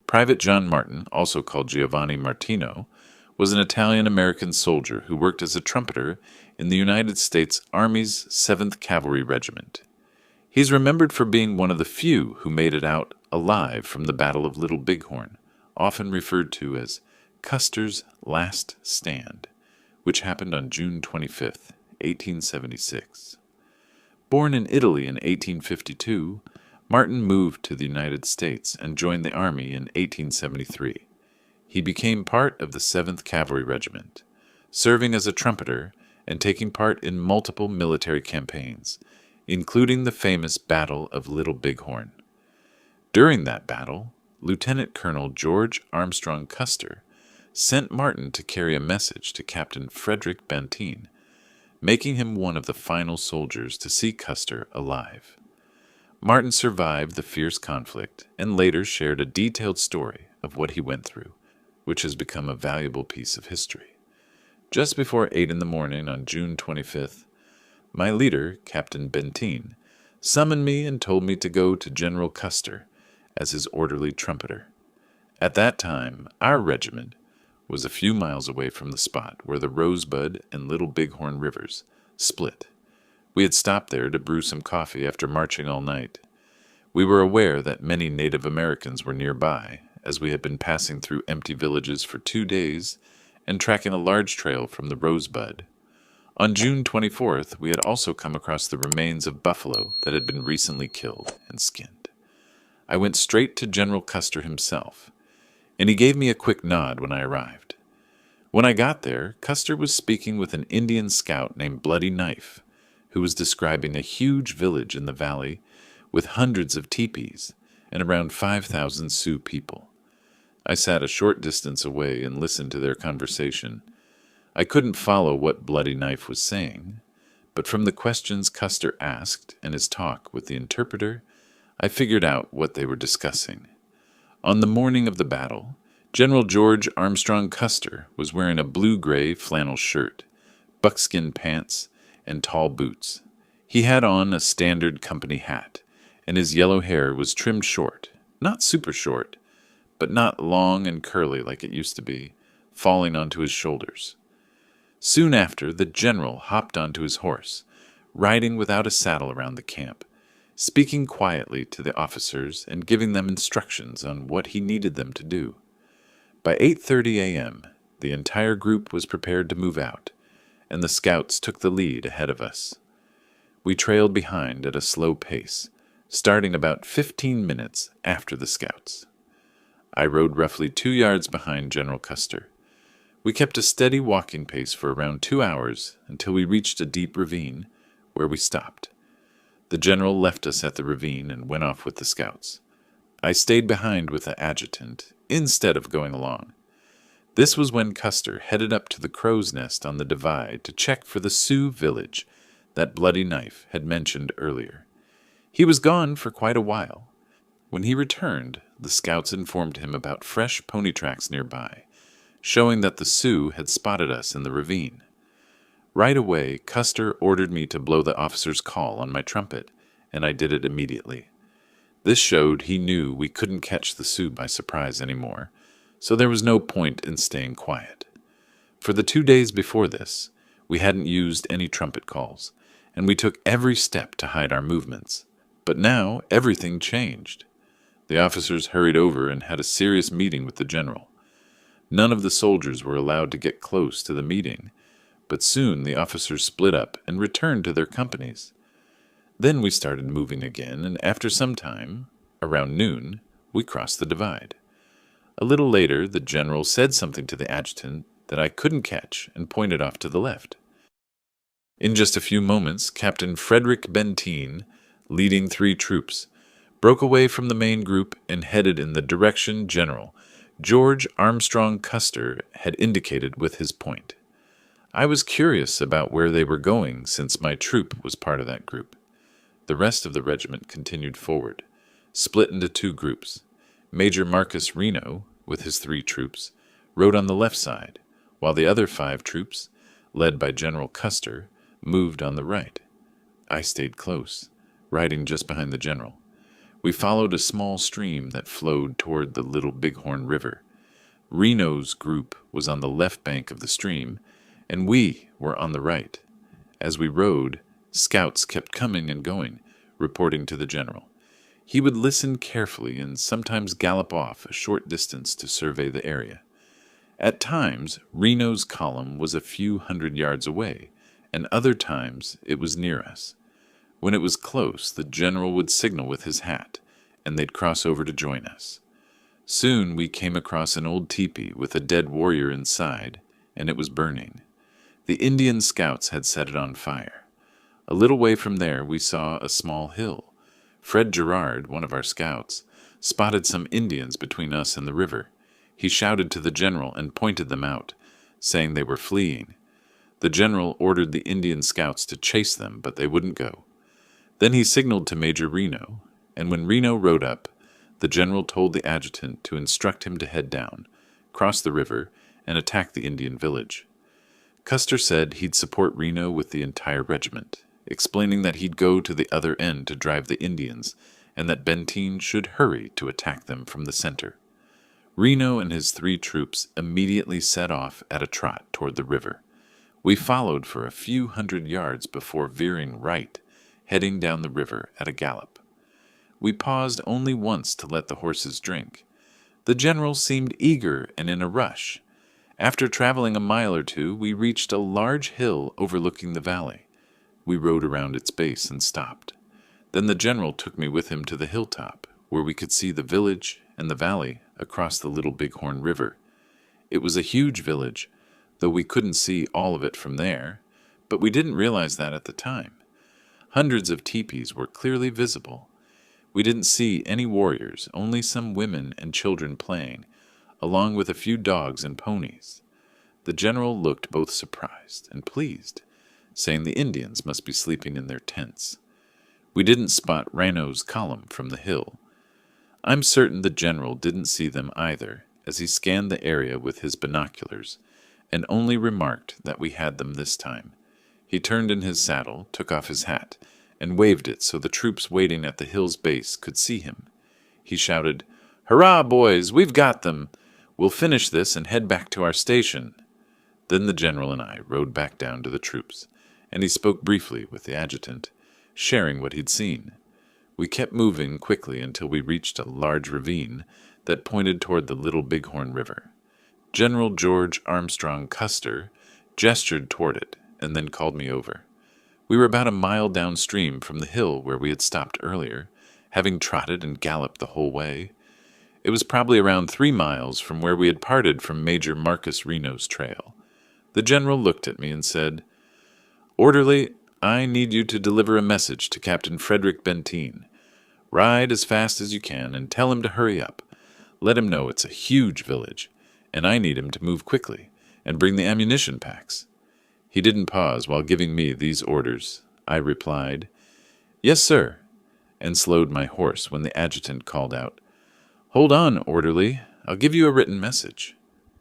Private John Martin, also called Giovanni Martino, was an Italian-American soldier who worked as a trumpeter in the United States Army's 7th Cavalry Regiment. He's remembered for being one of the few who made it out alive from the Battle of Little Bighorn, often referred to as Custer's Last Stand, which happened on June 25, 1876. Born in Italy in 1852, Martin moved to the United States and joined the Army in 1873. He became part of the 7th Cavalry Regiment, serving as a trumpeter and taking part in multiple military campaigns, including the famous Battle of Little Bighorn. During that battle, Lieutenant Colonel George Armstrong Custer sent Martin to carry a message to Captain Frederick Benteen, making him one of the final soldiers to see Custer alive. Martin survived the fierce conflict and later shared a detailed story of what he went through, which has become a valuable piece of history. Just before 8 in the morning on June 25th, my leader, Captain Benteen, summoned me and told me to go to General Custer as his orderly trumpeter. At that time, our regiment was a few miles away from the spot where the Rosebud and Little Bighorn rivers split. We had stopped there to brew some coffee after marching all night. We were aware that many Native Americans were nearby, as we had been passing through empty villages for 2 days and tracking a large trail from the Rosebud. On June 24th, we had also come across the remains of buffalo that had been recently killed and skinned. I went straight to General Custer himself, and he gave me a quick nod when I arrived. When I got there, Custer was speaking with an Indian scout named Bloody Knife, who was describing a huge village in the valley with hundreds of teepees and around 5,000 Sioux people. I sat a short distance away and listened to their conversation. I couldn't follow what Bloody Knife was saying, but from the questions Custer asked and his talk with the interpreter, I figured out what they were discussing. On the morning of the battle, General George Armstrong Custer was wearing a blue-gray flannel shirt, buckskin pants, and tall boots. He had on a standard company hat, and his yellow hair was trimmed short, not super short, but not long and curly like it used to be, falling onto his shoulders. Soon after, the general hopped onto his horse, riding without a saddle around the camp, speaking quietly to the officers and giving them instructions on what he needed them to do. By 8:30 a.m., the entire group was prepared to move out, and the scouts took the lead ahead of us. We trailed behind at a slow pace, starting about 15 minutes after the scouts. I rode roughly 2 yards behind General Custer. We kept a steady walking pace for around 2 hours until we reached a deep ravine, where we stopped. The general left us at the ravine and went off with the scouts. I stayed behind with the adjutant instead of going along. This was when Custer headed up to the crow's nest on the divide to check for the Sioux village that Bloody Knife had mentioned earlier. He was gone for quite a while. When he returned, the scouts informed him about fresh pony tracks nearby, showing that the Sioux had spotted us in the ravine. Right away, Custer ordered me to blow the officer's call on my trumpet, and I did it immediately. This showed he knew we couldn't catch the Sioux by surprise anymore, so there was no point in staying quiet. For the 2 days before this, we hadn't used any trumpet calls, and we took every step to hide our movements. But now everything changed. The officers hurried over and had a serious meeting with the general. None of the soldiers were allowed to get close to the meeting, but soon the officers split up and returned to their companies. Then we started moving again, and after some time, around noon, we crossed the divide. A little later, the general said something to the adjutant that I couldn't catch and pointed off to the left. In just a few moments, Captain Frederick Benteen, leading 3 troops, broke away from the main group and headed in the direction General George Armstrong Custer had indicated with his point. I was curious about where they were going since my troop was part of that group. The rest of the regiment continued forward, split into 2 groups. Major Marcus Reno, with his 3 troops, rode on the left side, while the other 5 troops, led by General Custer, moved on the right. I stayed close, riding just behind the general. We followed a small stream that flowed toward the Little Bighorn River. Reno's group was on the left bank of the stream, and we were on the right. As we rode, scouts kept coming and going, reporting to the general. He would listen carefully and sometimes gallop off a short distance to survey the area. At times, Reno's column was a few hundred yards away, and other times it was near us. When it was close, the general would signal with his hat, and they'd cross over to join us. Soon we came across an old teepee with a dead warrior inside, and it was burning. The Indian scouts had set it on fire. A little way from there we saw a small hill. Fred Gerard, one of our scouts, spotted some Indians between us and the river. He shouted to the general and pointed them out, saying they were fleeing. The general ordered the Indian scouts to chase them, but they wouldn't go. Then he signaled to Major Reno, and when Reno rode up, the general told the adjutant to instruct him to head down, cross the river, and attack the Indian village. Custer said he'd support Reno with the entire regiment, explaining that he'd go to the other end to drive the Indians, and that Benteen should hurry to attack them from the center. Reno and his 3 troops immediately set off at a trot toward the river. We followed for a few hundred yards before veering right, heading down the river at a gallop. We paused only once to let the horses drink. The general seemed eager and in a rush. After traveling a mile or two, we reached a large hill overlooking the valley. We rode around its base and stopped. Then the general took me with him to the hilltop, where we could see the village and the valley across the Little Bighorn River. It was a huge village, though we couldn't see all of it from there, but we didn't realize that at the time. Hundreds of teepees were clearly visible. We didn't see any warriors, only some women and children playing, along with a few dogs and ponies. The general looked both surprised and pleased, saying the Indians must be sleeping in their tents. We didn't spot Reno's column from the hill. I'm certain the general didn't see them either, as he scanned the area with his binoculars, and only remarked that we had them this time. He turned in his saddle, took off his hat, and waved it so the troops waiting at the hill's base could see him. He shouted, "Hurrah, boys, we've got them! We'll finish this and head back to our station." Then the general and I rode back down to the troops, and he spoke briefly with the adjutant, sharing what he'd seen. We kept moving quickly until we reached a large ravine that pointed toward the Little Bighorn River. General George Armstrong Custer gestured toward it and then called me over. We were about a mile downstream from the hill where we had stopped earlier, having trotted and galloped the whole way. It was probably around 3 miles from where we had parted from Major Marcus Reno's trail. The general looked at me and said, "Orderly, I need you to deliver a message to Captain Frederick Benteen. Ride as fast as you can and tell him to hurry up. Let him know it's a huge village, and I need him to move quickly and bring the ammunition packs." He didn't pause while giving me these orders. I replied, "Yes, sir," and slowed my horse when the adjutant called out, "Hold on, orderly. I'll give you a written message."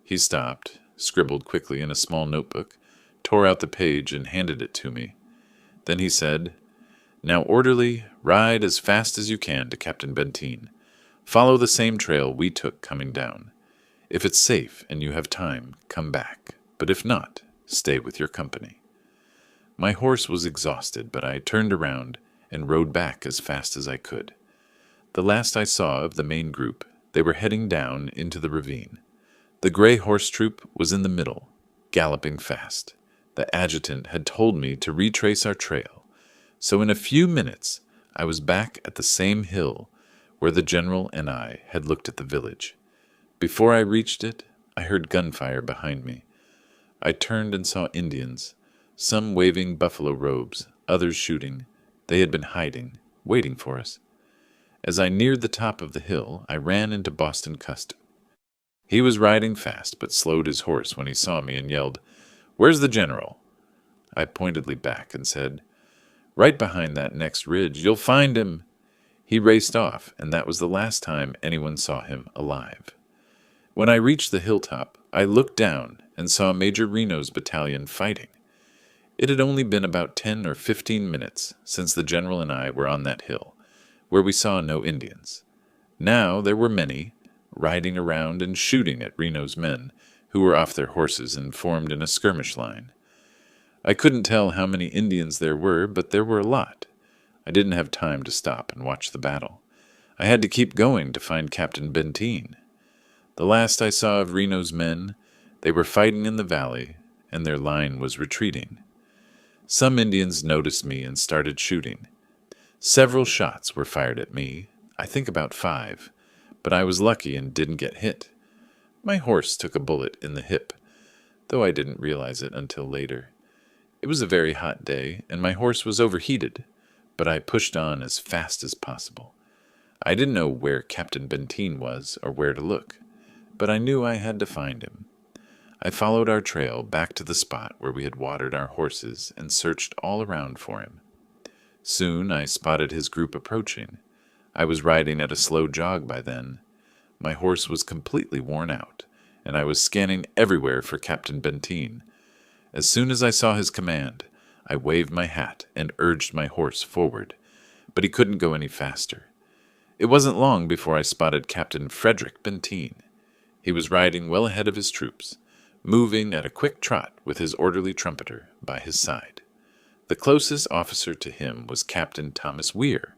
He stopped, scribbled quickly in a small notebook, tore out the page, and handed it to me. Then he said, "Now, orderly, ride as fast as you can to Captain Benteen. Follow the same trail we took coming down. If it's safe and you have time, come back. But if not, stay with your company." My horse was exhausted, but I turned around and rode back as fast as I could. The last I saw of the main group, they were heading down into the ravine. The gray horse troop was in the middle, galloping fast. The adjutant had told me to retrace our trail, so in a few minutes I was back at the same hill where the general and I had looked at the village. Before I reached it, I heard gunfire behind me. I turned and saw Indians, some waving buffalo robes, others shooting. They had been hiding, waiting for us. As I neared the top of the hill, I ran into Boston Custer. He was riding fast, but slowed his horse when he saw me and yelled, "Where's the general?" I pointedly back and said, "Right behind that next ridge. You'll find him." He raced off, and that was the last time anyone saw him alive. When I reached the hilltop, I looked down and saw Major Reno's battalion fighting. It had only been about 10 or 15 minutes since the general and I were on that hill, where we saw no Indians. Now there were many, riding around and shooting at Reno's men, who were off their horses and formed in a skirmish line. I couldn't tell how many Indians there were, but there were a lot. I didn't have time to stop and watch the battle. I had to keep going to find Captain Benteen. The last I saw of Reno's men, they were fighting in the valley, and their line was retreating. Some Indians noticed me and started shooting. Several shots were fired at me, I think about 5, but I was lucky and didn't get hit. My horse took a bullet in the hip, though I didn't realize it until later. It was a very hot day, and my horse was overheated, but I pushed on as fast as possible. I didn't know where Captain Benteen was or where to look, but I knew I had to find him. I followed our trail back to the spot where we had watered our horses and searched all around for him. Soon I spotted his group approaching. I was riding at a slow jog by then. My horse was completely worn out, and I was scanning everywhere for Captain Benteen. As soon as I saw his command, I waved my hat and urged my horse forward, but he couldn't go any faster. It wasn't long before I spotted Captain Frederick Benteen. He was riding well ahead of his troops, moving at a quick trot with his orderly trumpeter by his side. The closest officer to him was Captain Thomas Weir,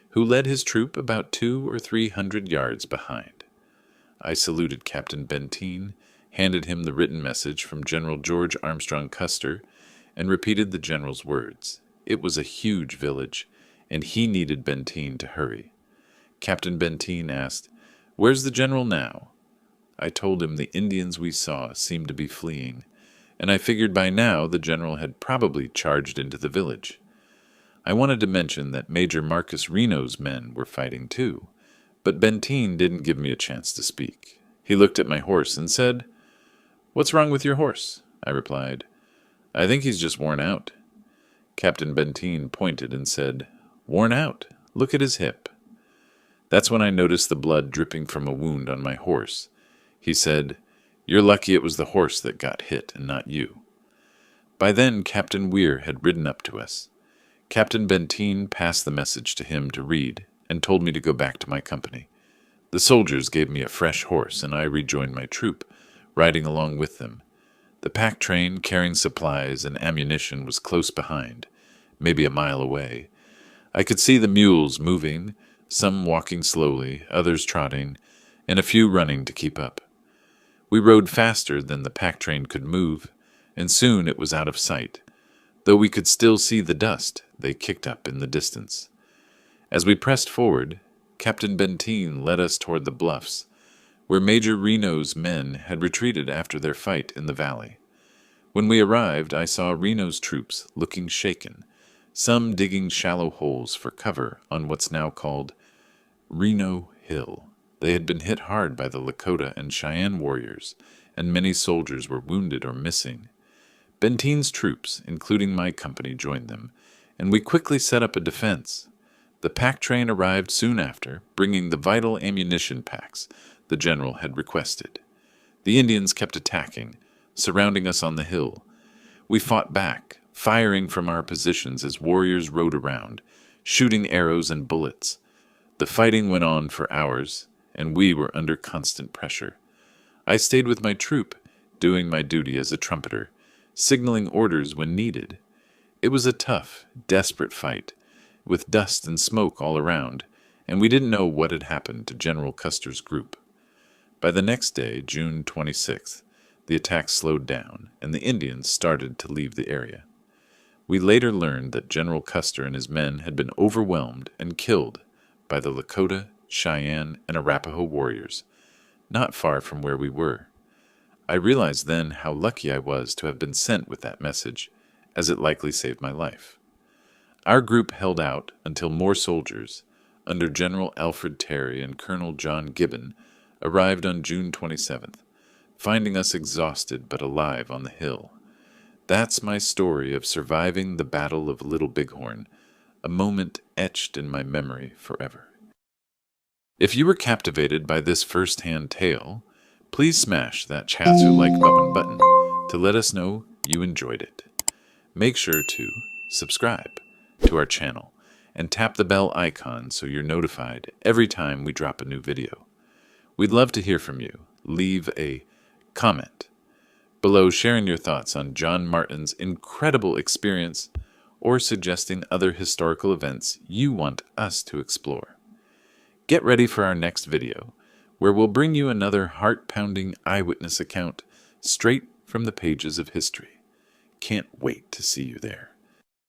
who led his troop about 200 or 300 yards behind. I saluted Captain Benteen, handed him the written message from General George Armstrong Custer, and repeated the general's words. It was a huge village, and he needed Benteen to hurry. Captain Benteen asked, "Where's the general now?" I told him the Indians we saw seemed to be fleeing, and I figured by now the general had probably charged into the village. I wanted to mention that Major Marcus Reno's men were fighting too, but Benteen didn't give me a chance to speak. He looked at my horse and said, "What's wrong with your horse?" I replied, "I think he's just worn out." Captain Benteen pointed and said, "Worn out? Look at his hip." That's when I noticed the blood dripping from a wound on my horse. He said, "You're lucky it was the horse that got hit and not you." By then Captain Weir had ridden up to us. Captain Benteen passed the message to him to read and told me to go back to my company. The soldiers gave me a fresh horse, and I rejoined my troop, riding along with them. The pack train carrying supplies and ammunition was close behind, maybe a mile away. I could see the mules moving, some walking slowly, others trotting, and a few running to keep up. We rode faster than the pack train could move, and soon it was out of sight, though we could still see the dust they kicked up in the distance. As we pressed forward, Captain Benteen led us toward the bluffs, where Major Reno's men had retreated after their fight in the valley. When we arrived, I saw Reno's troops looking shaken, some digging shallow holes for cover on what's now called Reno Hill. They had been hit hard by the Lakota and Cheyenne warriors, and many soldiers were wounded or missing. Benteen's troops, including my company, joined them, and we quickly set up a defense. The pack train arrived soon after, bringing the vital ammunition packs the general had requested. The Indians kept attacking, surrounding us on the hill. We fought back, firing from our positions as warriors rode around, shooting arrows and bullets. The fighting went on for hours, and we were under constant pressure. I stayed with my troop, doing my duty as a trumpeter, signaling orders when needed. It was a tough, desperate fight, with dust and smoke all around, and we didn't know what had happened to General Custer's group. By the next day, June 26th, the attack slowed down, and the Indians started to leave the area. We later learned that General Custer and his men had been overwhelmed and killed by the Lakota, Cheyenne, and Arapaho warriors, not far from where we were. I realized then how lucky I was to have been sent with that message, as it likely saved my life. Our group held out until more soldiers, under General Alfred Terry and Colonel John Gibbon, arrived on June 27th, finding us exhausted but alive on the hill. That's my story of surviving the Battle of Little Bighorn, a moment etched in my memory forever. If you were captivated by this first-hand tale, please smash that Chatsu like button to let us know you enjoyed it. Make sure to subscribe to our channel and tap the bell icon so you're notified every time we drop a new video. We'd love to hear from you. Leave a comment below sharing your thoughts on John Martin's incredible experience or suggesting other historical events you want us to explore. Get ready for our next video, where we'll bring you another heart-pounding eyewitness account straight from the pages of history. Can't wait to see you there.